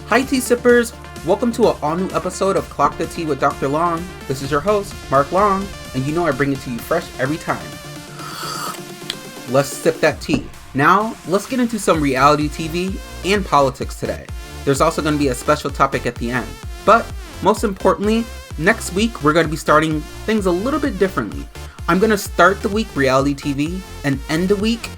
Hi tea sippers, welcome to an all-new episode of Clock the Tea with Dr. Long. This is your host, Mark Long, and you know I bring it to you fresh every time. Let's sip that tea. Now, let's get into some reality TV and politics today. There's also going to be a special topic at the end. But, most importantly, next week we're going to be starting things a little bit differently. I'm going to start the week reality TV and end the week,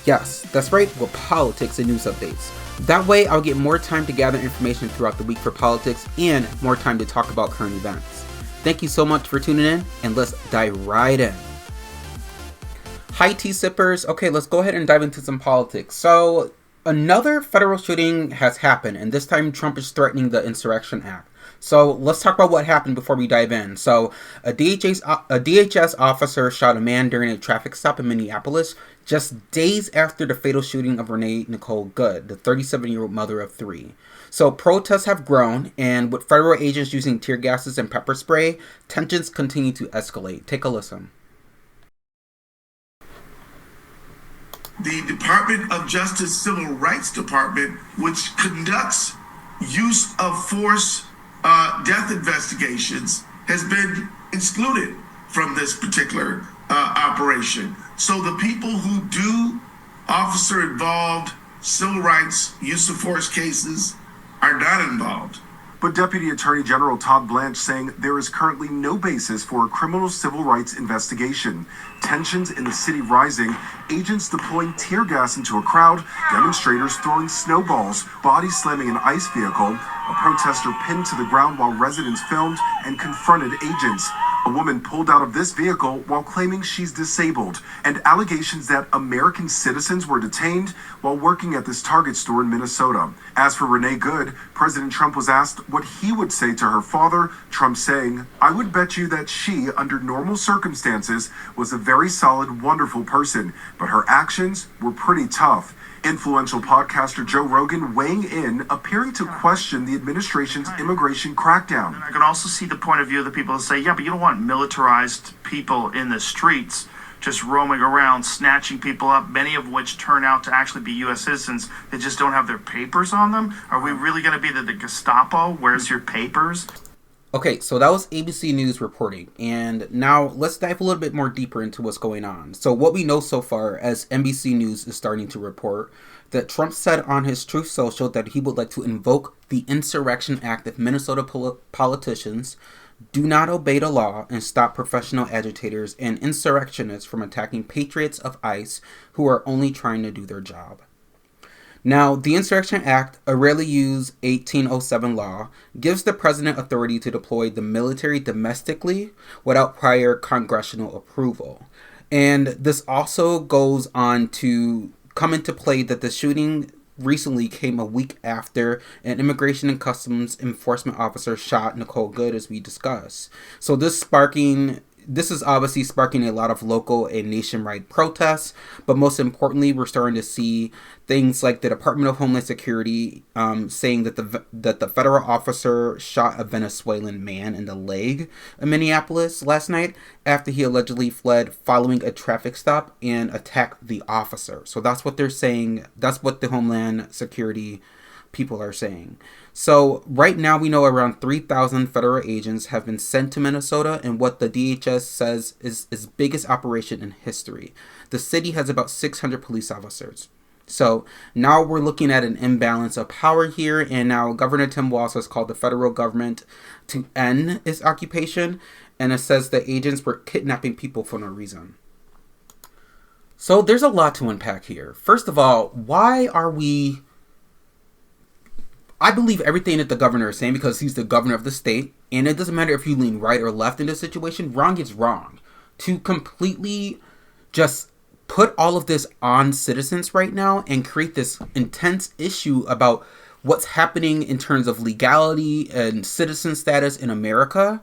yes, that's right, with politics and news updates. That way, I'll get more time to gather information throughout the week for politics and more time to talk about current events. Thank you so much for tuning in, and let's dive right in. Hi, tea sippers. Okay, let's go ahead and dive into some politics. So, another federal shooting has happened, and this time Trump is threatening the Insurrection Act. So, let's talk about what happened before we dive in. So, a DHS officer shot a man during a traffic stop in Minneapolis just days after the fatal shooting of Renee Nicole Good, the 37-year-old mother of three. So, protests have grown, and with federal agents using tear gases and pepper spray, tensions continue to escalate. Take a listen. The Department of Justice Civil Rights Department, which conducts use of force death investigations, has been excluded from this particular operation. So the people who do officer-involved civil rights use of force cases are not involved. But Deputy Attorney General Todd Blanche saying there is currently no basis for a criminal civil rights investigation. Tensions in the city rising, agents deploying tear gas into a crowd, demonstrators throwing snowballs, body slamming an ICE vehicle, a protester pinned to the ground while residents filmed and confronted agents. A woman pulled out of this vehicle while claiming she's disabled, and allegations that American citizens were detained while working at this Target store in Minnesota. As for Renee Good, President Trump was asked what he would say to her father, Trump saying, "I would bet you that she, under normal circumstances, was a very solid, wonderful person, but her actions were pretty tough." Influential podcaster Joe Rogan weighing in, appearing to question the administration's immigration crackdown. And I can also see the point of view of the people that say, yeah, but you don't want militarized people in the streets just roaming around, snatching people up, many of which turn out to actually be U.S. citizens that just don't have their papers on them. Are we really going to be the Gestapo? Where's your papers? Okay, so that was ABC News reporting, and now let's dive a little bit more deeper into what's going on. So what we know so far, as NBC News is starting to report, that Trump said on his Truth Social that he would like to invoke the Insurrection Act if Minnesota politicians do not obey the law and stop professional agitators and insurrectionists from attacking patriots of ICE who are only trying to do their job. Now, the Insurrection Act, a rarely used 1807 law, gives the president authority to deploy the military domestically without prior congressional approval. And this also goes on to come into play that the shooting recently came a week after an Immigration and Customs Enforcement officer shot Nicole Good, as we discussed. So this is obviously sparking a lot of local and nationwide protests, but most importantly, we're starting to see things like the Department of Homeland Security saying that the federal officer shot a Venezuelan man in the leg in Minneapolis last night after he allegedly fled following a traffic stop and attacked the officer. So that's what they're saying. That's what the Homeland Security people are saying. So right now we know around 3,000 federal agents have been sent to Minnesota in what the DHS says is its biggest operation in history. The city has about 600 police officers. So now we're looking at an imbalance of power here, and now Governor Tim Walz has called the federal government to end its occupation, and it says the agents were kidnapping people for no reason. So there's a lot to unpack here. First of all, why are we... I believe everything that the governor is saying because he's the governor of the state, and it doesn't matter if you lean right or left in this situation, wrong is wrong. To completely just put all of this on citizens right now and create this intense issue about what's happening in terms of legality and citizen status in America,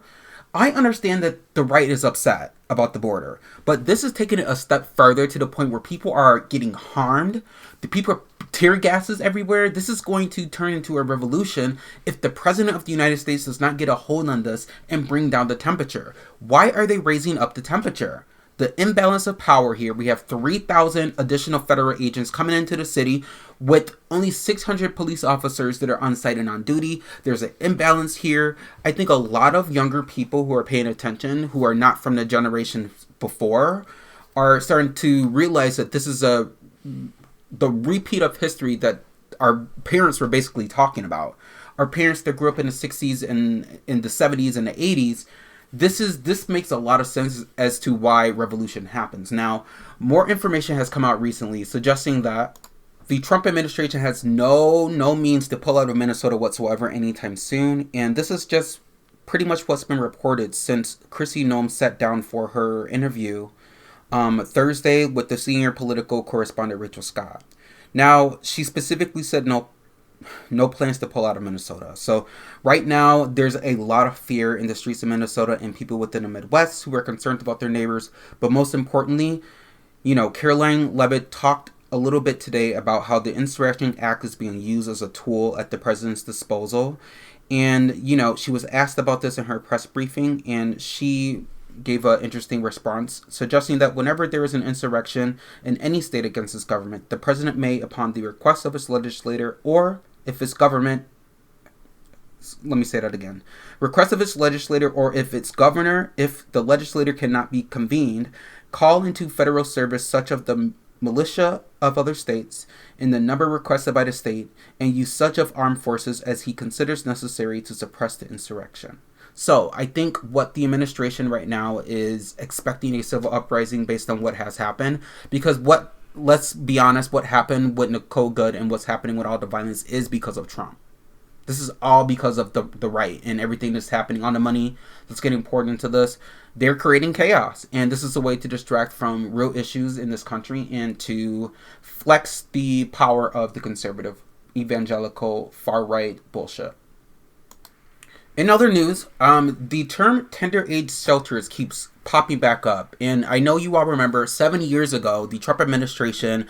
I understand that the right is upset about the border, but this is taking it a step further to the point where people are getting harmed. The people are tear gases everywhere. This is going to turn into a revolution if the president of the United States does not get a hold on this and bring down the temperature. Why are they raising up the temperature? the imbalance of power here. We have 3,000 additional federal agents coming into the city with only 600 police officers that are on site and on duty. There's an imbalance here. I think a lot of younger people who are paying attention, who are not from the generation before, are starting to realize that this is the repeat of history that our parents were basically talking about. Our parents that grew up in the 60s and in the 70s and the 80s, this makes a lot of sense as to why revolution happens. Now, more information has come out recently suggesting that the Trump administration has no means to pull out of Minnesota whatsoever anytime soon, and this is just pretty much what's been reported since Kristi Noem sat down for her interview Thursday with the senior political correspondent Rachel Scott. Now, she specifically said no plans to pull out of Minnesota. So right now, there's a lot of fear in the streets of Minnesota and people within the Midwest who are concerned about their neighbors. But most importantly, Caroline Leavitt talked a little bit today about how the Insurrection Act is being used as a tool at the president's disposal. And, she was asked about this in her press briefing, and she gave an interesting response, suggesting that whenever there is an insurrection in any state against its government, the president may, upon the request of its legislator, or if its government, request of its legislator or if its governor, if the legislator cannot be convened, call into federal service such of the militia of other states in the number requested by the state, and use such of armed forces as he considers necessary to suppress the insurrection. So I think what the administration right now is expecting a civil uprising based on what has happened, because let's be honest, what happened with Nicole Good and what's happening with all the violence is because of Trump. This is all because of the right and everything that's happening on the money that's getting poured into this. They're creating chaos, and this is a way to distract from real issues in this country and to flex the power of the conservative, evangelical, far-right bullshit. In other news, the term tender age shelters keeps popping back up. And I know you all remember 7 years ago, the Trump administration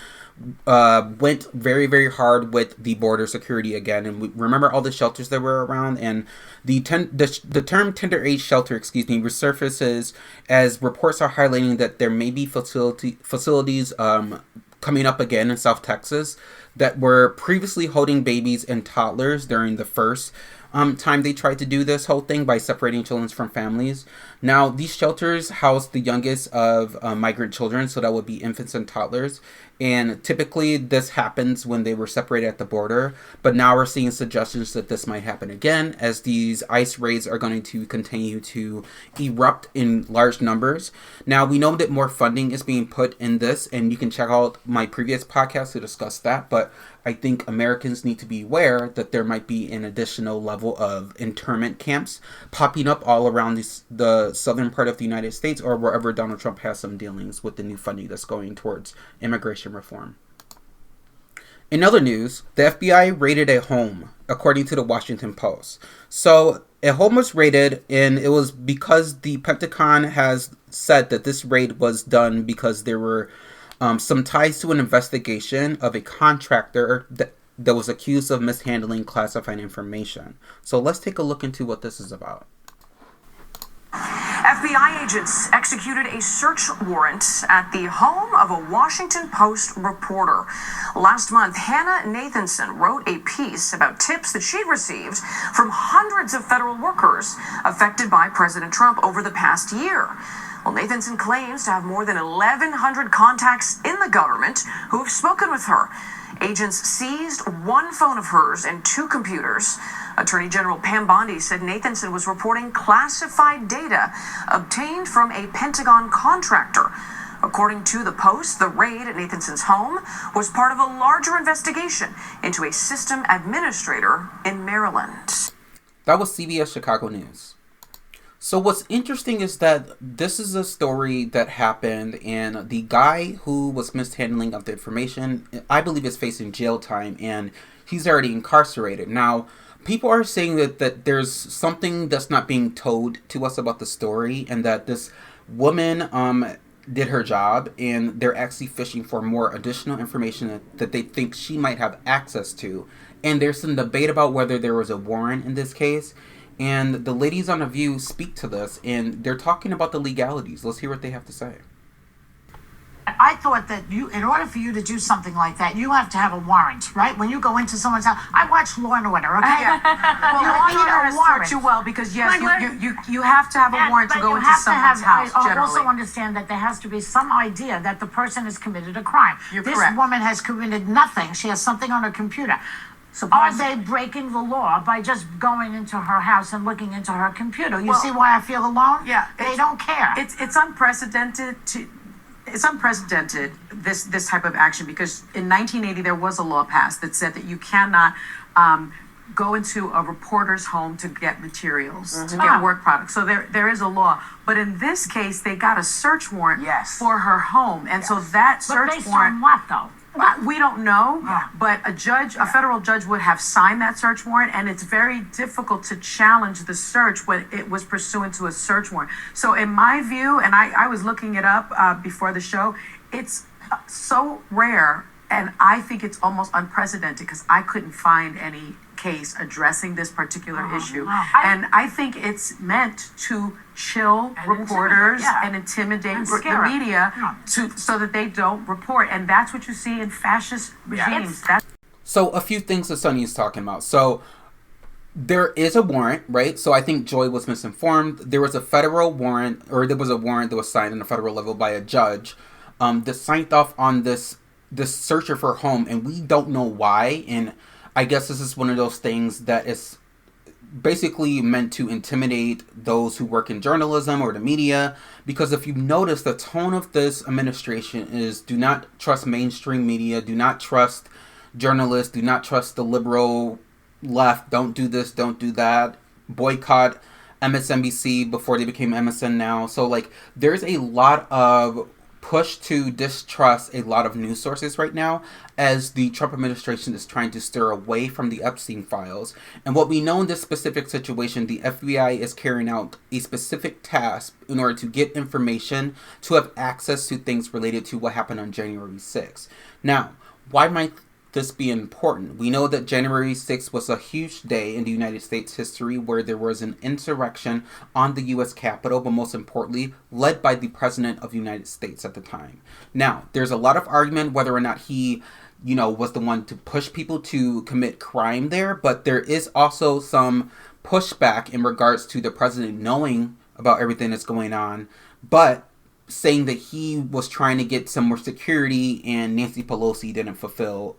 went very, very hard with the border security again. And we remember all the shelters that were around. And the term tender age shelter, resurfaces as reports are highlighting that there may be facilities coming up again in South Texas that were previously holding babies and toddlers during the first time they tried to do this whole thing by separating children from families. Now, these shelters house the youngest of migrant children, so that would be infants and toddlers. And typically this happens when they were separated at the border. But now we're seeing suggestions that this might happen again as these ICE raids are going to continue to erupt in large numbers. Now, we know that more funding is being put in this, and you can check out my previous podcast to discuss that. But I think Americans need to be aware that there might be an additional level of internment camps popping up all around the southern part of the United States, or wherever Donald Trump has some dealings with the new funding that's going towards immigration reform. In other news, the FBI raided a home, according to the Washington Post. So a home was raided, and it was because the Pentagon has said that this raid was done because there were some ties to an investigation of a contractor that was accused of mishandling classified information. So let's take a look into what this is about. FBI agents executed a search warrant at the home of a Washington Post reporter. Last month, Hannah Nathanson wrote a piece about tips that she'd received from hundreds of federal workers affected by President Trump over the past year. Well, Nathanson claims to have more than 1,100 contacts in the government who have spoken with her. Agents seized one phone of hers and two computers. Attorney General Pam Bondi said Nathanson was reporting classified data obtained from a Pentagon contractor. According to the Post, the raid at Nathanson's home was part of a larger investigation into a system administrator in Maryland. That was CBS Chicago News. So what's interesting is that this is a story that happened, and the guy who was mishandling of the information, I believe, is facing jail time, and he's already incarcerated. Now, people are saying that there's something that's not being told to us about the story, and that this woman did her job, and they're actually fishing for more additional information that they think she might have access to. And there's some debate about whether there was a warrant in this case. And the ladies on The View speak to this, and they're talking about the legalities. Let's hear what they have to say. I thought that in order for you to do something like that, you have to have a warrant, right? When you go into someone's house, I watch Law and Order, okay? Well, Law and Order has taught you well because yes, you have to have a warrant to go into someone's house. I generally. also understand that there has to be some idea that the person has committed a crime. This correct. woman has committed nothing. She has something on her computer. Are they breaking the law by just going into her house and looking into her computer? You see why I feel alone? Yeah, they don't care. It's unprecedented this type of action because in 1980 there was a law passed that said that you cannot go into a reporter's home to get materials, to get work products. So there is a law. But in this case, they got a search warrant for her home. And so that search based warrant... on what, though? We don't know, but a federal judge would have signed that search warrant, and it's very difficult to challenge the search when it was pursuant to a search warrant. So in my view, and I was looking it up before the show, it's so rare, and I think it's almost unprecedented because I couldn't find any case addressing this particular issue. And I think it's meant to chill reporters and intimidate the media so that they don't report. And that's what you see in fascist regimes. So a few things that Sunny is talking about. So there is a warrant, right? So I think Joy was misinformed. There was a federal warrant, or there was a warrant that was signed on the federal level by a judge that signed off on this search of her home, and we don't know why. And I guess this is one of those things that is basically meant to intimidate those who work in journalism or the media, because if you notice, the tone of this administration is do not trust mainstream media, do not trust journalists, do not trust the liberal left, don't do this, don't do that, boycott MSNBC before they became MSN now. So like there's a lot of push to distrust a lot of news sources right now as the Trump administration is trying to steer away from the Epstein files. And what we know in this specific situation, the FBI is carrying out a specific task in order to get information to have access to things related to what happened on January 6th. Now, why might this be important? We know that January 6th was a huge day in the United States history where there was an insurrection on the U.S. Capitol, but most importantly, led by the President of the United States at the time. Now, there's a lot of argument whether or not he, was the one to push people to commit crime there, but there is also some pushback in regards to the President knowing about everything that's going on, but saying that he was trying to get some more security and Nancy Pelosi didn't fulfill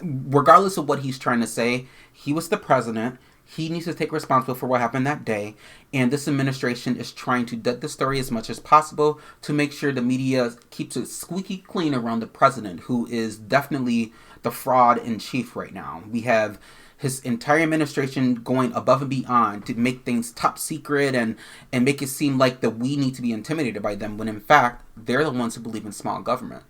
regardless of what he's trying to say, he was the president. He needs to take responsibility for what happened that day. And this administration is trying to duck the story as much as possible to make sure the media keeps it squeaky clean around the president, who is definitely the fraud in chief right now. We have his entire administration going above and beyond to make things top secret and make it seem like that we need to be intimidated by them, when in fact, they're the ones who believe in small government.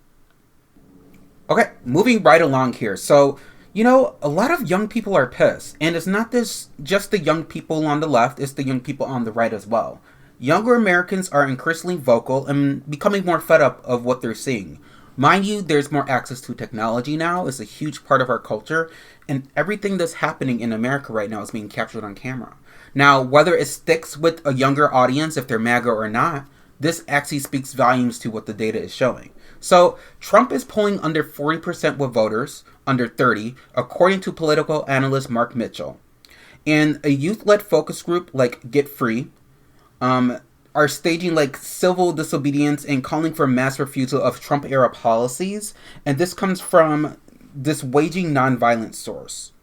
Okay, moving right along here. So, a lot of young people are pissed. And it's not just the young people on the left, it's the young people on the right as well. Younger Americans are increasingly vocal and becoming more fed up of what they're seeing. Mind you, there's more access to technology now. It's a huge part of our culture. And everything that's happening in America right now is being captured on camera. Now, whether it sticks with a younger audience, if they're MAGA or not, this actually speaks volumes to what the data is showing. So, Trump is polling under 40% with voters, under 30%, according to political analyst Mark Mitchell. And a youth-led focus group like Get Free are staging like civil disobedience and calling for mass refusal of Trump-era policies. And this comes from this Waging Nonviolence source.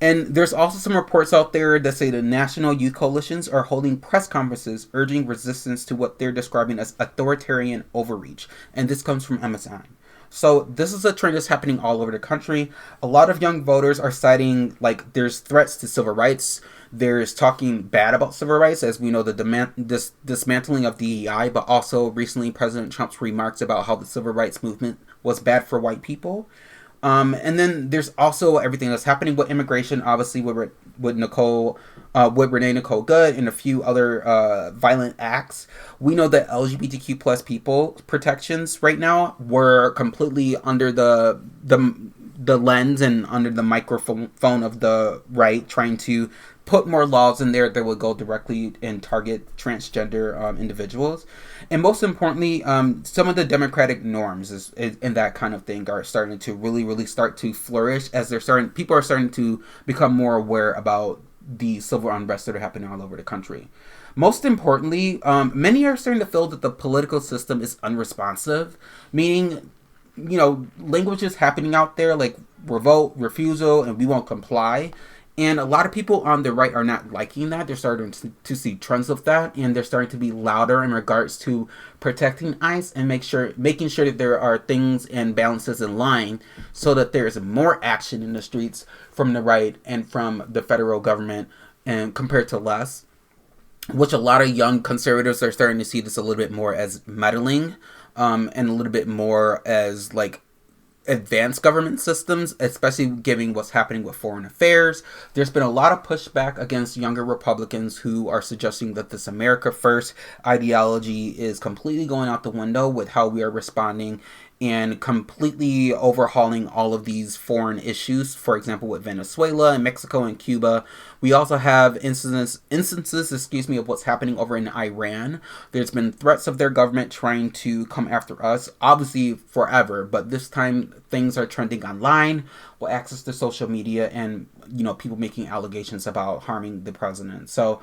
And there's also some reports out there that say the national youth coalitions are holding press conferences urging resistance to what they're describing as authoritarian overreach. And this comes from MSN. So this is a trend that's happening all over the country. A lot of young voters are citing, like, there's threats to civil rights. There's talking bad about civil rights, as we know the dismantling of DEI, but also recently President Trump's remarks about how the civil rights movement was bad for white people. And then there's also everything that's happening with immigration, obviously with Renee Nicole Good and a few other violent acts. We know that LGBTQ plus people protections right now were completely under the lens and under the microphone of the right, trying to put more laws in there that would go directly and target transgender individuals. And most importantly, some of the democratic norms and that kind of thing are starting to really start to flourish as people are starting to become more aware about the civil unrest that are happening all over the country. Most importantly, many are starting to feel that the political system is unresponsive, meaning, language is happening out there like revolt, refusal, and we won't comply. And a lot of people on the right are not liking that. They're starting to see trends of that, and they're starting to be louder in regards to protecting ICE and making sure that there are things and balances in line so that there is more action in the streets from the right and from the federal government, and compared to less. Which a lot of young conservatives are starting to see this a little bit more as meddling, and a little bit more as like advanced government systems, especially given what's happening with foreign affairs. There's been a lot of pushback against younger Republicans who are suggesting that this America First ideology is completely going out the window with how we are responding and completely overhauling all of these foreign issues, for example, with Venezuela and Mexico and Cuba. We also have instances, of what's happening over in Iran. There's been threats of their government trying to come after us, obviously forever, but this time things are trending online with access to social media and, people making allegations about harming the president. So,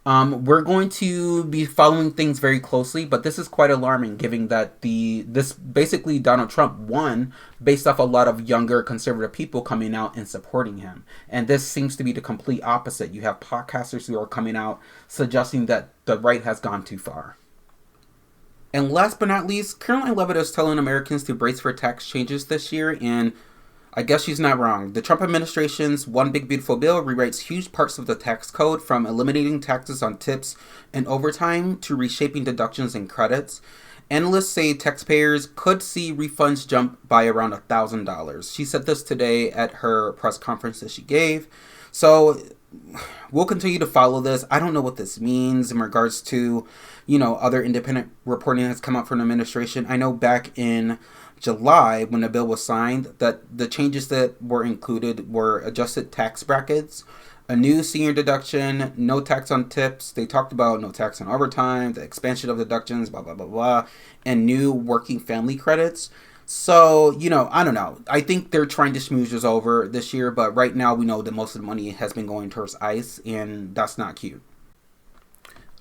we're going to be following things very closely, but this is quite alarming given that this basically Donald Trump won based off a lot of younger conservative people coming out and supporting him. And this seems to be the complete opposite. You have podcasters who are coming out suggesting that the right has gone too far. And last but not least, Caroline Leavitt is telling Americans to brace for tax changes this year, and I guess she's not wrong. The Trump administration's One Big Beautiful Bill rewrites huge parts of the tax code, from eliminating taxes on tips and overtime to reshaping deductions and credits. Analysts say taxpayers could see refunds jump by around $1,000. She said this today at her press conference that she gave. So we'll continue to follow this. I don't know what this means in regards to, other independent reporting that's come out from the administration. I know back in July, when the bill was signed, that the changes that were included were adjusted tax brackets, a new senior deduction, no tax on tips. They talked about no tax on overtime, the expansion of deductions, blah, blah, blah, blah, and new working family credits. So, I don't know. I think they're trying to smooth this over this year, but right now we know that most of the money has been going towards ICE, and that's not cute.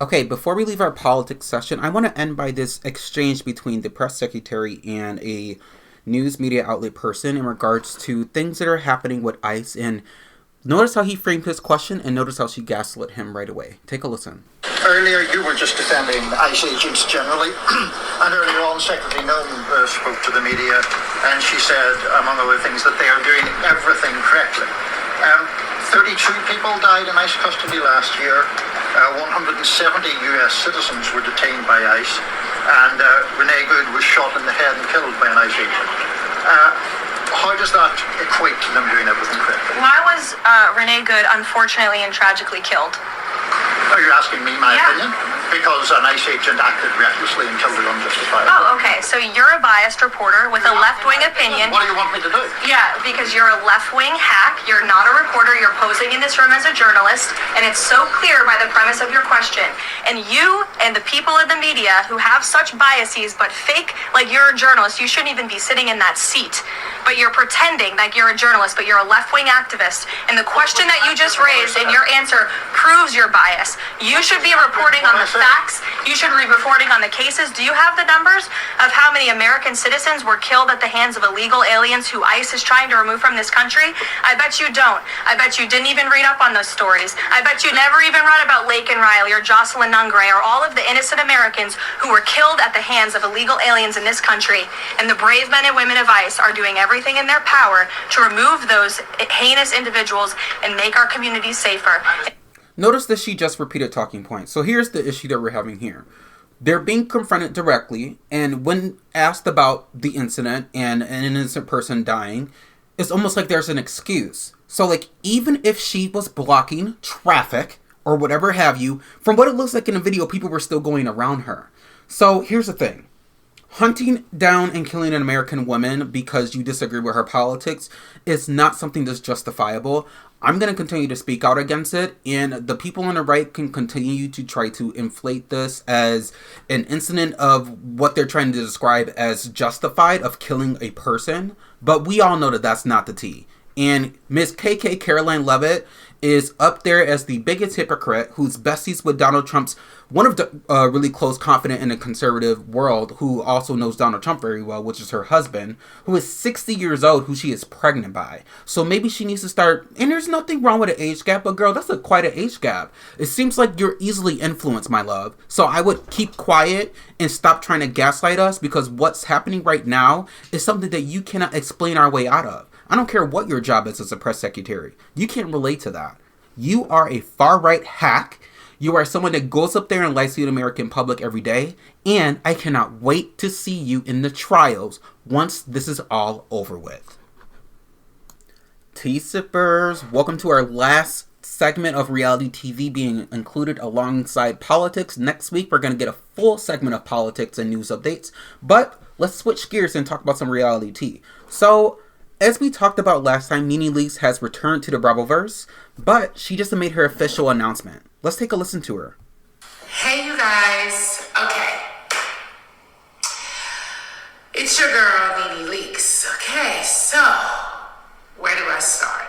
Okay, before we leave our politics session, I want to end by this exchange between the press secretary and a news media outlet person in regards to things that are happening with ICE. And notice how he framed his question, and notice how she gaslit him right away. Take a listen. Earlier, you were just defending ICE agents generally, and earlier on, Secretary Nunn spoke to the media, and she said, among other things, that they are doing everything correctly. 32 people died in ICE custody last year. 170 US citizens were detained by ICE, and Renee Good was shot in the head and killed by an ICE agent. How does that equate to them doing everything correctly? Why was Renee Good unfortunately and tragically killed? Are you asking me my opinion? Because an ICE agent acted recklessly and killed her unjustifiably. Oh, okay. So you're a biased reporter with a left-wing opinion. What do you want me to do? Yeah, because you're a left-wing hack. You're not a reporter. You're posing in this room as a journalist, and it's so clear by the premise of your question. And you and the people in the media who have such biases but fake like you're a journalist, you shouldn't even be sitting in that seat. But you're pretending like you're a journalist, but you're a left-wing activist. And the question that you just raised in your answer proves your bias. You should be reporting on the facts. You should be reporting on the cases. Do you have the numbers of how many American citizens were killed at the hands of illegal aliens who ICE is trying to remove from this country? I bet you don't. I bet you didn't even read up on those stories. I bet you never even read about Laken Riley or Jocelyn Nungray or all of the innocent Americans who were killed at the hands of illegal aliens in this country. And the brave men and women of ICE are doing everything in their power to remove those heinous individuals and make our communities safer. Notice that she just repeated talking points. So here's the issue that we're having here. They're being confronted directly, and when asked about the incident and an innocent person dying, it's almost like there's an excuse. So like, even if she was blocking traffic or whatever have you, from what it looks like in the video, people were still going around her. So here's the thing. Hunting down and killing an American woman because you disagree with her politics is not something that's justifiable. I'm going to continue to speak out against it, and the people on the right can continue to try to inflate this as an incident of what they're trying to describe as justified of killing a person, but we all know that that's not the tea. And Miss KK Caroline Leavitt is up there as the biggest hypocrite who's besties with Donald Trump's, one of the really close confidant in the conservative world who also knows Donald Trump very well, which is her husband, who is 60 years old, who she is pregnant by. So maybe she needs to start, and there's nothing wrong with an age gap, but girl, that's quite an age gap. It seems like you're easily influenced, my love. So I would keep quiet and stop trying to gaslight us, because what's happening right now is something that you cannot explain our way out of. I don't care what your job is as a press secretary. You can't relate to that. You are a far-right hack. You are someone that goes up there and lies to the American public every day. And I cannot wait to see you in the trials once this is all over with. Tea sippers, welcome to our last segment of reality TV being included alongside politics. Next week, we're going to get a full segment of politics and news updates. But let's switch gears and talk about some reality tea. So, as we talked about last time, NeNe Leakes has returned to the Bravoverse, but she just made her official announcement. Let's take a listen to her. Hey, you guys. Okay. It's your girl, NeNe Leakes. Okay, so where do I start?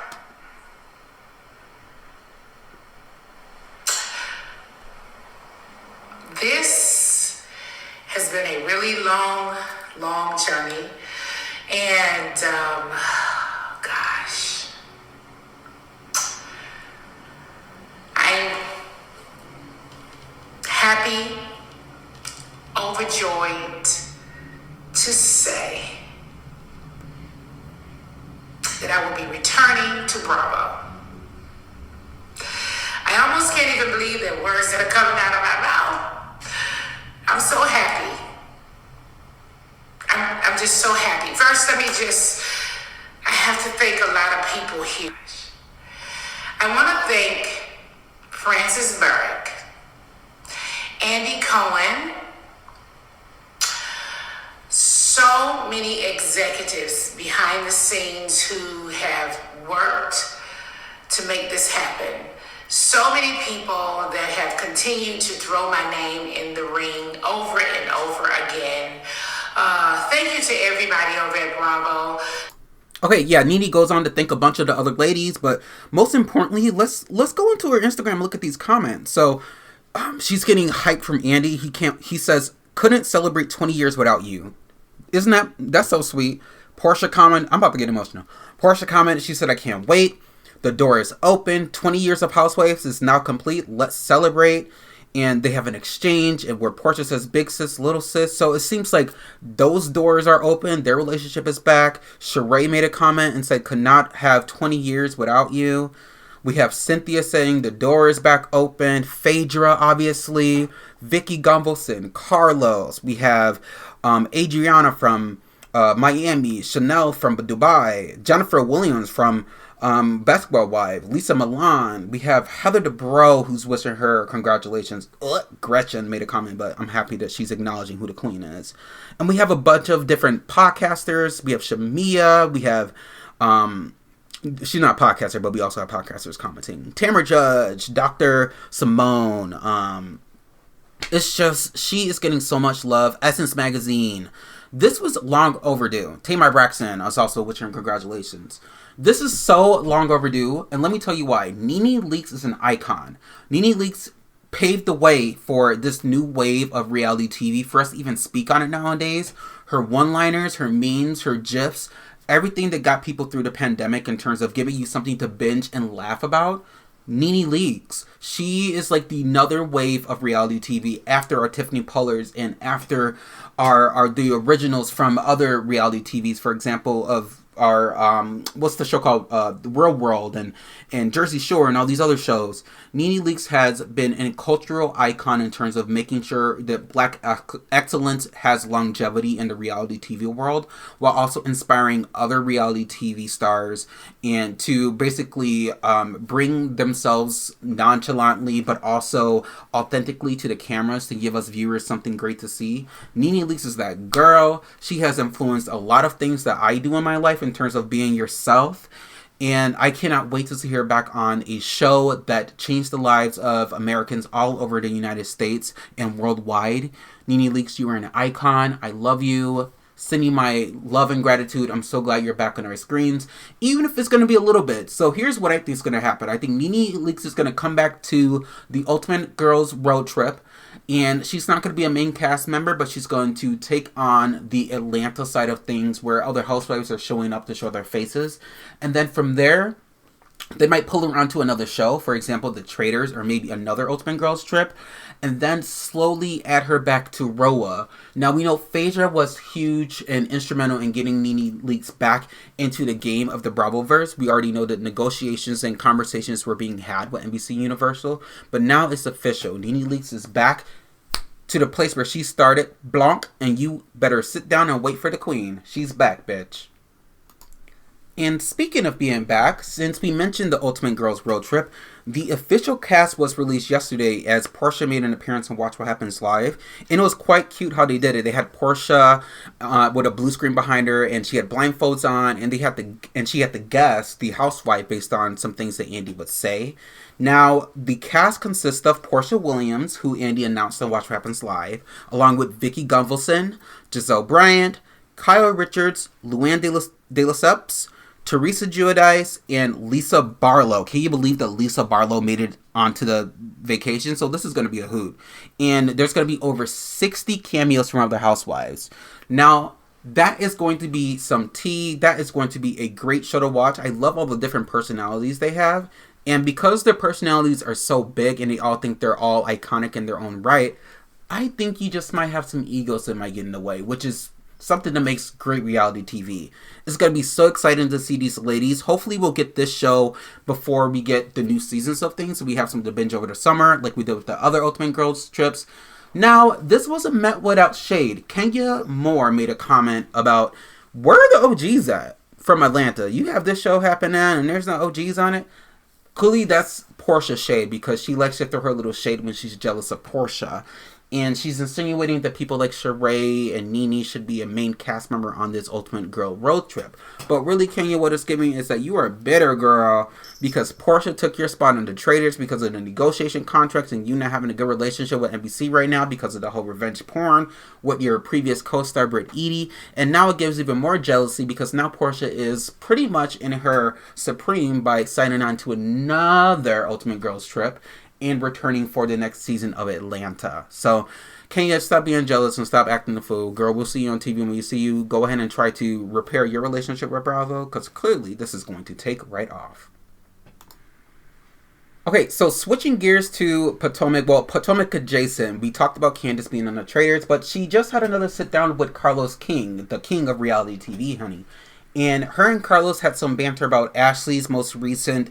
This has been a really long journey. And, gosh, I'm happy, overjoyed to say that I will be returning to Bravo. I almost can't even believe the words that are coming out of my mouth. I'm so happy. I'm just so happy. First, I have to thank a lot of people here. I want to thank Francis Burke, Andy Cohen, so many executives behind the scenes who have worked to make this happen. So many people that have continued to throw my name in the ring over and over again. Thank you to everybody over at Bravo. Okay, yeah, NeNe goes on to thank a bunch of the other ladies, but most importantly, let's go into her Instagram and look at these comments. So, she's getting hyped from Andy. He says, couldn't celebrate 20 years without you. Isn't that's so sweet? Portia comment, I'm about to get emotional. Portia commented, she said, I can't wait. The door is open. 20 years of Housewives is now complete. Let's celebrate. And they have an exchange and where Portia says big sis, little sis. So it seems like those doors are open. Their relationship is back. Sheree made a comment and said, could not have 20 years without you. We have Cynthia saying the door is back open. Phaedra, obviously. Vicky Gunvalson. Carlos. We have Adriana from Miami. Chanel from Dubai. Jennifer Williams from Basketball Wife, Lisa Milan. We have Heather Dubrow, who's wishing her congratulations. Gretchen made a comment, but I'm happy that she's acknowledging who the queen is. And we have a bunch of different podcasters. We have Shamia. We have, she's not a podcaster, but we also have podcasters commenting. Tamara Judge, Dr. Simone. It's just, she is getting so much love. Essence Magazine. This was long overdue. Tamar Braxton, I was also wishing her congratulations. This is so long overdue, and let me tell you why. NeNe Leakes is an icon. NeNe Leakes paved the way for this new wave of reality TV, for us to even speak on it nowadays. Her one-liners, her memes, her GIFs, everything that got people through the pandemic in terms of giving you something to binge and laugh about. NeNe Leakes. She is like the another wave of reality TV after our Tiffany Pollars and after the originals from other reality TVs, for example, of what's the show called, The Real World and Jersey Shore and all these other shows. NeNe Leakes has been a cultural icon in terms of making sure that Black excellence has longevity in the reality TV world, while also inspiring other reality TV stars and to basically bring themselves nonchalantly but also authentically to the cameras to give us viewers something great to see. NeNe Leakes is that girl. She has influenced a lot of things that I do in my life in terms of being yourself. And I cannot wait to see her back on a show that changed the lives of Americans all over the United States and worldwide. NeNe Leakes, you are an icon. I love you. Sending my love and gratitude. I'm so glad you're back on our screens, even if it's going to be a little bit. So here's what I think is going to happen. I think NeNe Leakes is going to come back to the Ultimate Girls Road Trip. And she's not going to be a main cast member, but she's going to take on the Atlanta side of things where other housewives are showing up to show their faces. And then from there, they might pull her onto another show, for example, The Traitors or maybe another Ultimate Girls Trip, and then slowly add her back to RHOA. Now, we know Phaedra was huge and instrumental in getting NeNe Leakes back into the game of the Bravoverse. We already know that negotiations and conversations were being had with NBC Universal, but now it's official. NeNe Leakes is back to the place where she started, Blanc, and you better sit down and wait for the queen. She's back, bitch. And speaking of being back, since we mentioned the Ultimate Girls Road Trip, the official cast was released yesterday as Portia made an appearance on Watch What Happens Live. And it was quite cute how they did it. They had Portia with a blue screen behind her, and she had blindfolds on, and she had to guess the housewife based on some things that Andy would say. Now, the cast consists of Portia Williams, who Andy announced on Watch What Happens Live, along with Vicki Gunvalson, Giselle Bryant, Kyle Richards, Luann de Lesseps, Teresa Giudice, and Lisa Barlow. Can you believe that Lisa Barlow made it onto the vacation? So this is going to be a hoot. And there's going to be over 60 cameos from other housewives. Now, that is going to be some tea. That is going to be a great show to watch. I love all the different personalities they have. And because their personalities are so big and they all think they're all iconic in their own right, I think you just might have some egos that might get in the way, which is something that makes great reality TV. It's going to be so exciting to see these ladies. Hopefully we'll get this show before we get the new seasons of things, so we have something to binge over the summer like we did with the other Ultimate Girls trips. Now, this wasn't met without shade. Kenya Moore made a comment about, where are the OGs at from Atlanta? You have this show happening and there's no OGs on it? Clearly that's Portia shade, because she likes to throw her little shade when she's jealous of Portia. And she's insinuating that people like Sheree and NeNe should be a main cast member on this Ultimate Girl Road Trip. But really, Kenya, what it's giving is that you are a bitter girl because Portia took your spot on The Traitors because of the negotiation contracts and you not having a good relationship with NBC right now because of the whole revenge porn with your previous co-star Britt Eady. And now it gives even more jealousy because now Portia is pretty much in her supreme by signing on to another Ultimate Girls Trip and returning for the next season of Atlanta. So, Kenya, stop being jealous and stop acting the fool. Girl, we'll see you on TV. When we see you, go ahead and try to repair your relationship with Bravo, because clearly this is going to take right off. Okay, so switching gears to Potomac, well, Potomac adjacent, we talked about Candiace being on The Traitors, but she just had another sit down with Carlos King, the king of reality TV, honey. And her and Carlos had some banter about Ashley's most recent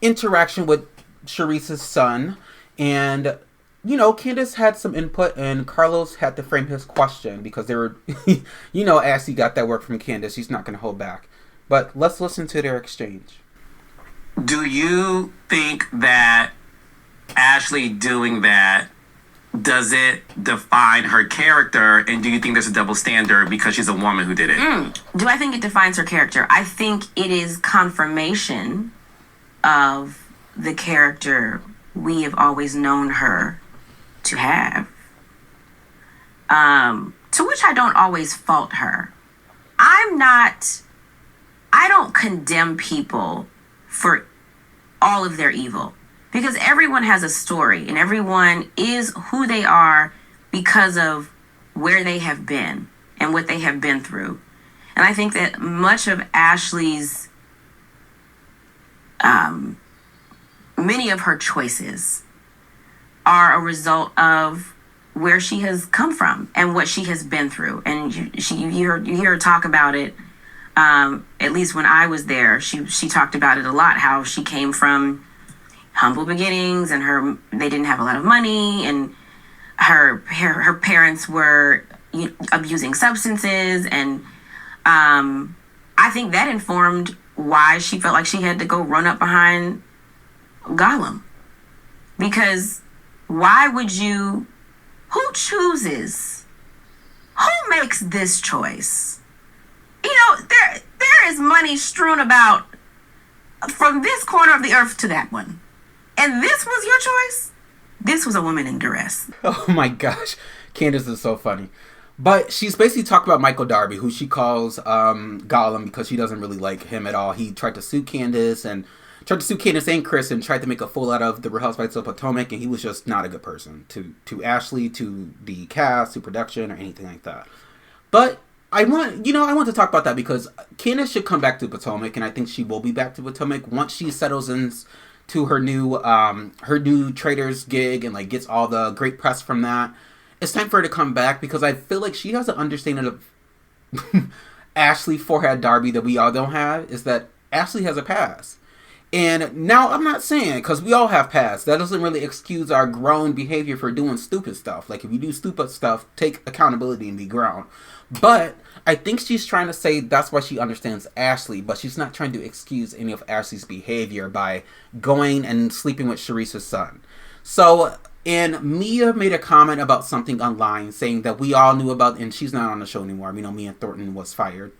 interaction with Charissa's son, and you know, Candiace had some input and Carlos had to frame his question because they were you know, Ashley got that work from Candiace. She's not going to hold back. But let's listen to their exchange. Do you think that Ashley doing that, does it define her character, and do you think there's a double standard because she's a woman who did it? Do I think it defines her character? I think it is confirmation of the character we have always known her to have. To which I don't always fault her. I don't condemn people for all of their evil, because everyone has a story and everyone is who they are because of where they have been and what they have been through. And I think that much of Ashley's many of her choices are a result of where she has come from and what she has been through. And you hear her talk about it at least when I was there, she talked about it a lot, how she came from humble beginnings and they didn't have a lot of money, and her parents were abusing substances, and I think that informed why she felt like she had to go run up behind Gollum. Because why would you, who chooses? Who makes this choice? There is money strewn about from this corner of the earth to that one. And this was your choice? This was a woman in duress. Oh my gosh. Candiace is so funny. But she's basically talking about Michael Darby, who she calls Gollum because she doesn't really like him at all. He tried to sue Candiace and Chris and tried to make a fool out of the Real Housewives of Potomac, and he was just not a good person to Ashley, to the cast, to production, or anything like that. But I want to talk about that because Candiace should come back to Potomac, and I think she will be back to Potomac once she settles into her new Traders gig and like gets all the great press from that. It's time for her to come back because I feel like she has an understanding of Ashley forehead Darby that we all don't have, is that Ashley has a past. And now I'm not saying, because we all have pasts, that doesn't really excuse our grown behavior for doing stupid stuff. Like if you do stupid stuff, take accountability and be grown. But I think she's trying to say that's why she understands Ashley, but she's not trying to excuse any of Ashley's behavior by going and sleeping with Charissa's son. So, and Mia made a comment about something online saying that we all knew about, and she's not on the show anymore. We know Mia Thornton was fired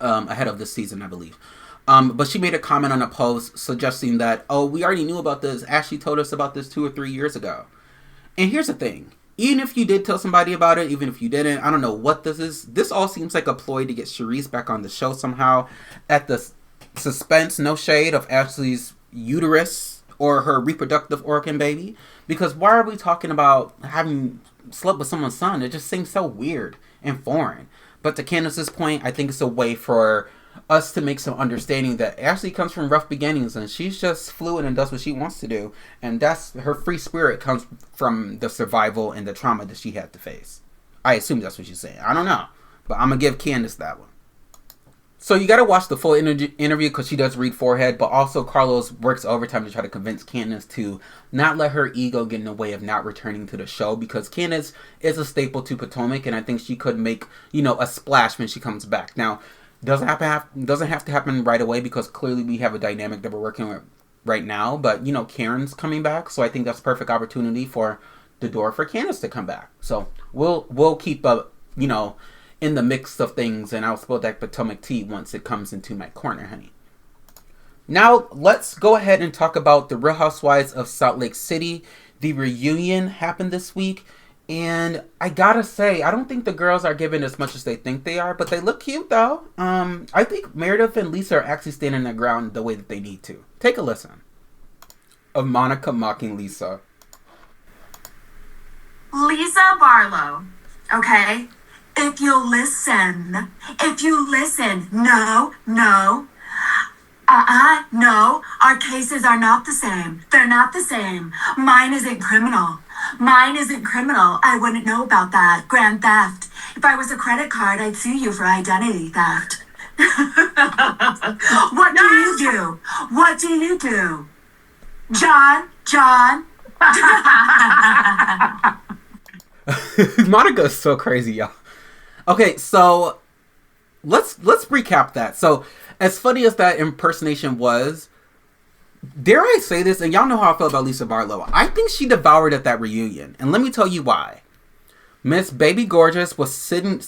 ahead of this season, I believe. But she made a comment on a post suggesting that, we already knew about this. Ashley told us about this 2 or 3 years ago. And here's the thing. Even if you did tell somebody about it, even if you didn't, I don't know what this is. This all seems like a ploy to get Charisse back on the show somehow at the suspense, no shade, of Ashley's uterus or her reproductive organ baby. Because why are we talking about having slept with someone's son? It just seems so weird and foreign. But to Candiace's point, I think it's a way for us to make some understanding that Ashley comes from rough beginnings and she's just fluid and does what she wants to do, and that's her free spirit comes from the survival and the trauma that she had to face. I assume that's what she's saying. I don't know, but I'm gonna give Candiace that one. So you gotta watch the full interview because she does read forehead, but also Carlos works overtime to try to convince Candiace to not let her ego get in the way of not returning to the show, because Candiace is a staple to Potomac, and I think she could make a splash when she comes back. Now, doesn't have to happen right away because clearly we have a dynamic that we're working with right now. But Karen's coming back, so I think that's a perfect opportunity for the door for Candiace to come back. So we'll keep up in the mix of things, and I'll spill that Potomac tea once it comes into my corner, honey. Now let's go ahead and talk about the Real Housewives of Salt Lake City. The reunion happened this week. And I gotta say, I don't think the girls are given as much as they think they are, but they look cute though. I think Meredith and Lisa are actually standing their ground the way that they need to. Take a listen of Monica mocking Lisa. Lisa Barlow, okay? If you listen, no, our cases are not the same. They're not the same. Mine isn't criminal. I wouldn't know about that. Grand theft. If I was a credit card, I'd sue you for identity theft. What do you do? John? Monica is so crazy, y'all. Okay, so let's recap that. So, as funny as that impersonation was, dare I say this, and y'all know how I feel about Lisa Barlow, I think she devoured at that reunion. And let me tell you why. Miss Baby Gorgeous was sitting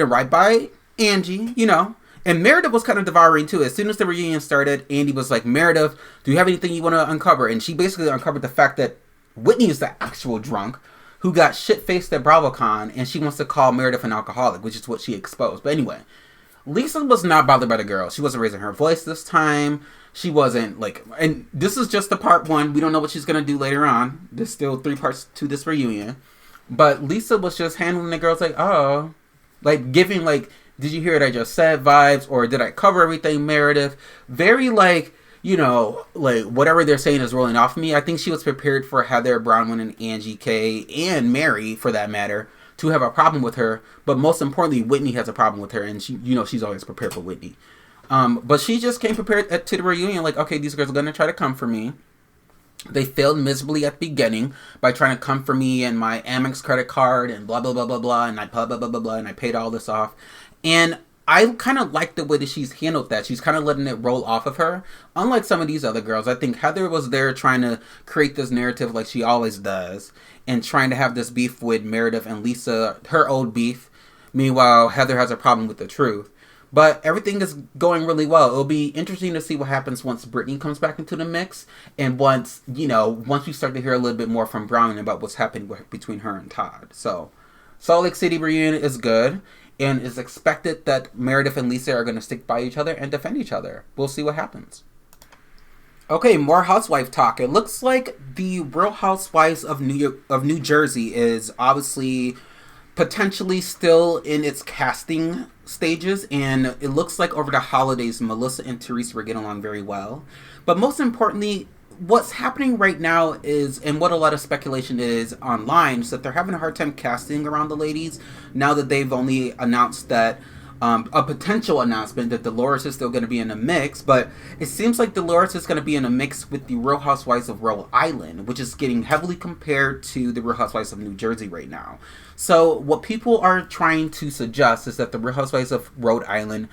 right by Angie, and Meredith was kind of devouring too. As soon as the reunion started, Andy was like, Meredith, do you have anything you want to uncover? And she basically uncovered the fact that Whitney is the actual drunk who got shit-faced at BravoCon, and she wants to call Meredith an alcoholic, which is what she exposed. But anyway, Lisa was not bothered by the girl. She wasn't raising her voice this time. She wasn't and this is just the part one. We don't know what she's going to do later on. There's still 3 parts to this reunion. But Lisa was just handling the girls giving did you hear what I just said vibes, or did I cover everything, Meredith? Very whatever they're saying is rolling off of me. I think she was prepared for Heather, Bronwyn, and Angie K, and Mary, for that matter, to have a problem with her. But most importantly, Whitney has a problem with her, and she, she's always prepared for Whitney. But she just came prepared to the reunion, like, okay, these girls are gonna try to come for me. They failed miserably at the beginning by trying to come for me and my Amex credit card and blah blah blah blah blah, and I blah blah blah blah blah, and I paid all this off, and I kind of like the way that she's handled that. She's kind of letting it roll off of her. Unlike some of these other girls, I think Heather was there trying to create this narrative like she always does, and trying to have this beef with Meredith and Lisa, her old beef. Meanwhile, Heather has a problem with the truth. But everything is going really well. It'll be interesting to see what happens once Brittany comes back into the mix, and once we start to hear a little bit more from Brown about what's happening between her and Todd. So, Salt Lake City reunion is good. And it's expected that Meredith and Lisa are going to stick by each other and defend each other. We'll see what happens. Okay, more housewife talk. It looks like the Real Housewives of New Jersey is obviously potentially still in its casting stages. And it looks like over the holidays, Melissa and Teresa were getting along very well. But most importantly, what's happening right now is, and what a lot of speculation is online, is that they're having a hard time casting around the ladies now that they've only announced that a potential announcement that Dolores is still going to be in the mix, but it seems like Dolores is going to be in a mix with the Real Housewives of Rhode Island, which is getting heavily compared to the Real Housewives of New Jersey right now. So what people are trying to suggest is that the Real Housewives of Rhode Island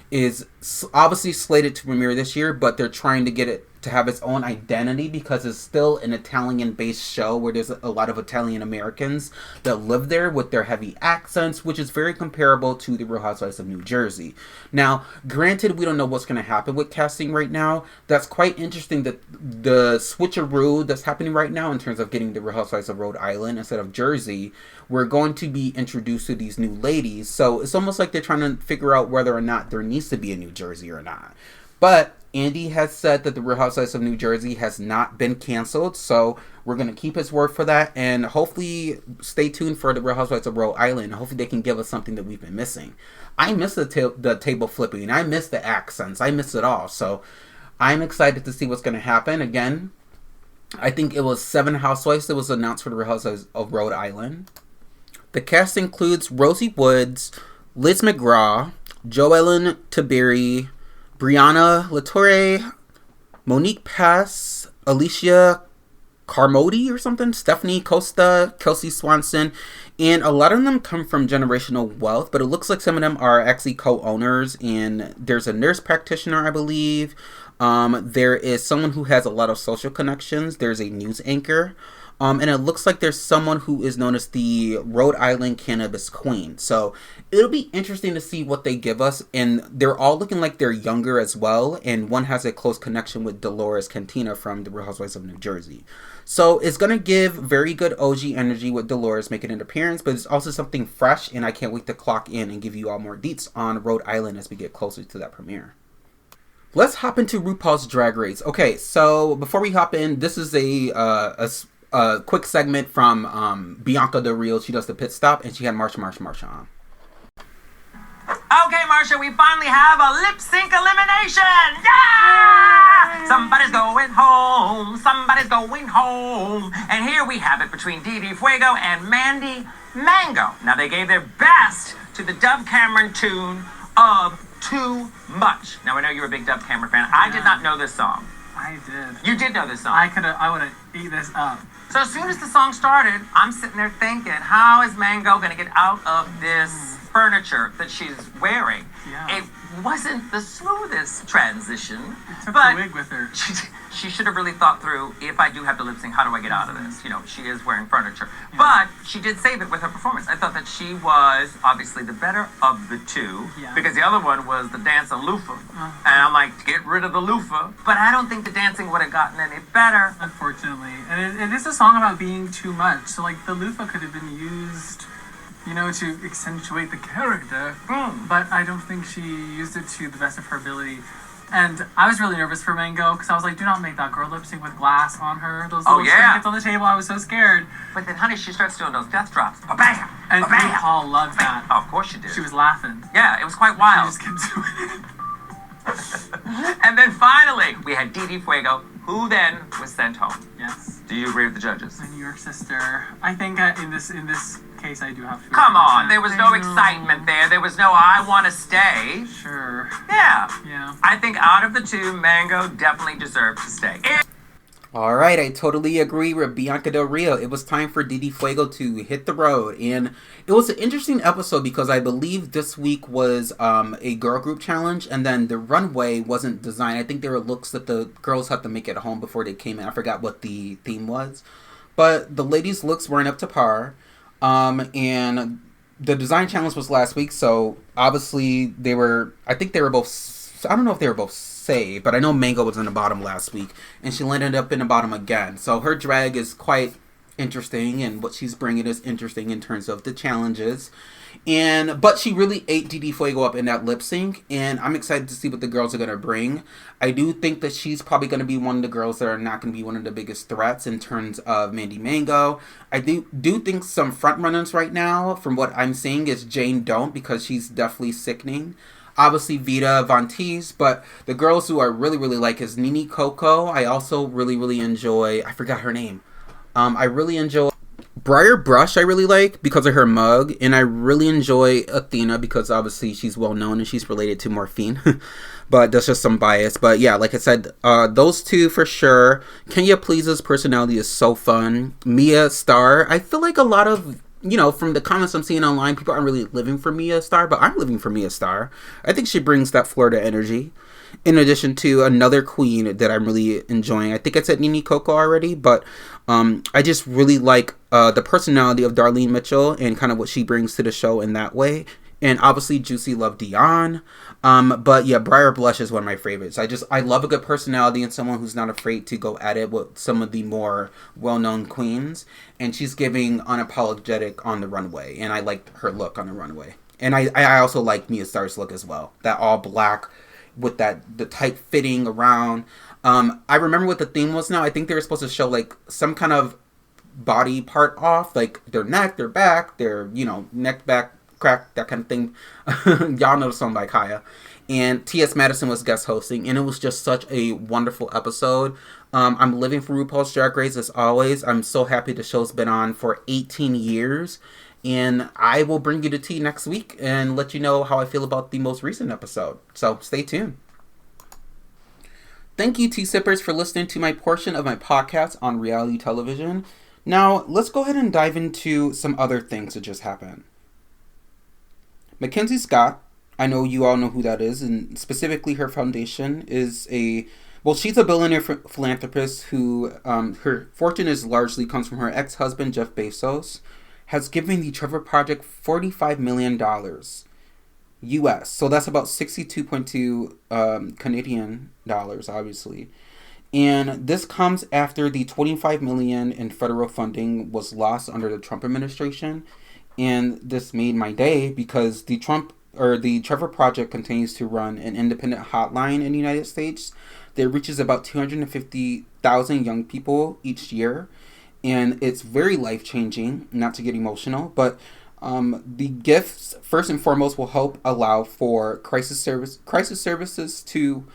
is obviously slated to premiere this year, but they're trying to get it to have its own identity because it's still an Italian-based show where there's a lot of Italian Americans that live there with their heavy accents, which is very comparable to the Real Housewives of New Jersey. Now, granted, we don't know what's going to happen with casting right now. That's quite interesting that the switcheroo that's happening right now in terms of getting the Real Housewives of Rhode Island instead of Jersey, we're going to be introduced to these new ladies. So it's almost like they're trying to figure out whether or not there needs to be a New Jersey or not. But Andy has said that the Real Housewives of New Jersey has not been canceled, so we're going to keep his word for that, and hopefully stay tuned for the Real Housewives of Rhode Island. Hopefully they can give us something that we've been missing. I miss the table flipping, I miss the accents, I miss it all, so I'm excited to see what's going to happen. Again, I think it was 7 housewives that was announced for the Real Housewives of Rhode Island. The cast includes Rosie Woods, Liz McGraw, Joellen Tiberi, Brianna Latore, Monique Pass, Alicia Carmody or something, Stephanie Costa, Kelsey Swanson, and a lot of them come from Generational Wealth, but it looks like some of them are actually co-owners, and there's a nurse practitioner, I believe. There is someone who has a lot of social connections. There's a news anchor. And it looks like there's someone who is known as the Rhode Island Cannabis Queen. So it'll be interesting to see what they give us. And they're all looking like they're younger as well. And one has a close connection with Dolores Cantina from the Real Housewives of New Jersey. So it's going to give very good OG energy with Dolores making an appearance. But it's also something fresh. And I can't wait to clock in and give you all more deets on Rhode Island as we get closer to that premiere. Let's hop into RuPaul's Drag Race. Okay, so before we hop in, this is a quick segment from Bianca Del Rio. She does the pit stop, and she had Marsha on. Okay, Marsha, we finally have a lip sync elimination. Yeah! Somebody's going home. Somebody's going home. And here we have it between Didi Fuego and Mandy Mango. Now, they gave their best to the Dove Cameron tune of Too Much. Now, I know you're a big Dove Cameron fan. I did not know this song. I did. You did know this song. I would have eat this up. So as soon as the song started, I'm sitting there thinking, how is Mango going to get out of this furniture that she's wearing? Yeah. It wasn't the smoothest transition. It took but the wig with her. She should have really thought through, if I do have to lip sync, how do I get out of this? You know, she is wearing furniture. Yeah. But she did save it with her performance. I thought that she was obviously the better of the two, because the other one was the dance of loofah. And I'm like, get rid of the loofah. But I don't think the dancing would have gotten any better. Unfortunately. And it is a song about being too much. So, like, the loofah could have been used, you know, to accentuate the character. But I don't think she used it to the best of her ability. And I was really nervous for Mango, because I was like, do not make that girl lip sync with glass on her. Those little trinkets on the table, I was so scared. But then, honey, she starts doing those death drops. Ba-bam! And RuPaul loved that. Oh, of course she did. She was laughing. Yeah, it was quite wild. She just kept doing it. And then finally, we had Didi Fuego, who then was sent home. Yes. Do you agree with the judges? My New York sister. I think in this case, case, I do have to. Come on, there was no excitement there. There was no I want to stay. Sure. Yeah. I think out of the two, Mango definitely deserved to stay. All right, I totally agree with Bianca Del Rio. It was time for Didi Fuego to hit the road. And it was an interesting episode because I believe this week was a girl group challenge. And then the runway wasn't designed. I think there were looks that the girls had to make at home before they came in. I forgot what the theme was. But the ladies' looks weren't up to par. And the design challenge was last week. So obviously I think they were both, I don't know if they were both saved, but I know Mango was in the bottom last week, and she landed up in the bottom again. So her drag is quite interesting, and what she's bringing is interesting in terms of the challenges. But she really ate Didi Fuego up in that lip sync, and I'm excited to see what the girls are going to bring. I do think that she's probably going to be one of the girls that are not going to be one of the biggest threats in terms of Mandy Mango. I do think some front runners right now, from what I'm seeing, is Jane Don't, because she's definitely sickening. Obviously Vita Von Teese, but the girls who I really, really like is NeNe Coco. I also really, really enjoy, I forgot her name. I really enjoy Briar Brush, I really like because of her mug, and I really enjoy Athena because obviously she's well known and she's related to Morphine. But that's just some bias. But yeah, like I said, those two for sure. Kenya Please's personality is so fun. Mia Star, I feel like a lot of, from the comments I'm seeing online, people aren't really living for Mia Star, but I'm living for Mia Star. I think she brings that Florida energy. In addition to another queen that I'm really enjoying. I think I said NeNe Coco already, but I just really like the personality of Darlene Mitchell and kind of what she brings to the show in that way. And obviously Juicy Love Dion. But yeah, Briar Blush is one of my favorites. I love a good personality and someone who's not afraid to go at it with some of the more well-known queens. And she's giving unapologetic on the runway. And I like her look on the runway. And I also like Mia Star's look as well. That all black with the tight fitting around. I remember what the theme was now. I think they were supposed to show like some kind of body part off. Like their neck, their back, their, neck, back, crack, that kind of thing. Y'all know the song by Kaya. And T.S. Madison was guest hosting, and it was just such a wonderful episode. I'm living for RuPaul's Drag Race as always. I'm so happy the show's been on for 18 years. And I will bring you the tea next week and let you know how I feel about the most recent episode. So stay tuned. Thank you, tea sippers, for listening to my portion of my podcast on reality television. Now, let's go ahead and dive into some other things that just happened. Mackenzie Scott, I know you all know who that is, and specifically her foundation is she's a billionaire philanthropist who, her fortune largely comes from her ex-husband, Jeff Bezos, has given the Trevor Project $45 million US. So that's about 62.2 Canadian dollars, obviously. And this comes after the $25 million in federal funding was lost under the Trump administration. And this made my day because the Trevor Project continues to run an independent hotline in the United States that reaches about 250,000 young people each year. And it's very life-changing, not to get emotional, but the gifts, first and foremost, will help allow for crisis services to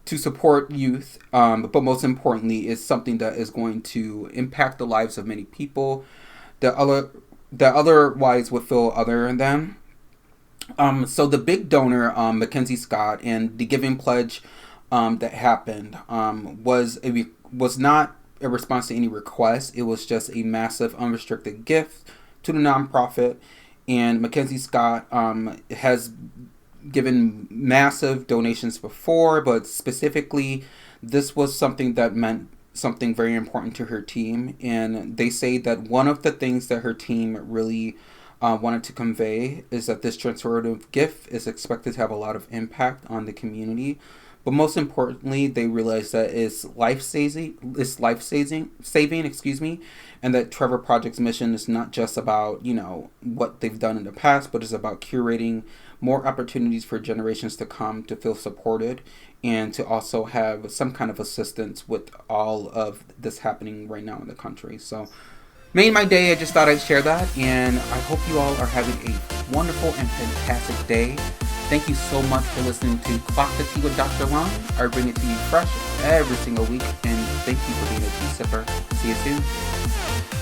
support youth, but most importantly, is something that is going to impact the lives of many people that otherwise would feel other than them. So the big donor, Mackenzie Scott, and the giving pledge that happened was not a response to any request. It was just a massive unrestricted gift to the nonprofit, and Mackenzie Scott has given massive donations before, but specifically this was something that meant something very important to her team. And they say that one of the things that her team really wanted to convey is that this transformative gift is expected to have a lot of impact on the community. But most importantly, they realize that it's life-saving, and that Trevor Project's mission is not just about, what they've done in the past, but it's about curating more opportunities for generations to come to feel supported and to also have some kind of assistance with all of this happening right now in the country. So, made my day. I just thought I'd share that, and I hope you all are having a wonderful and fantastic day. Thank you so much for listening to Clock the Tea with Dr. Long. I bring it to you fresh every single week, and thank you for being a tea sipper. See you soon.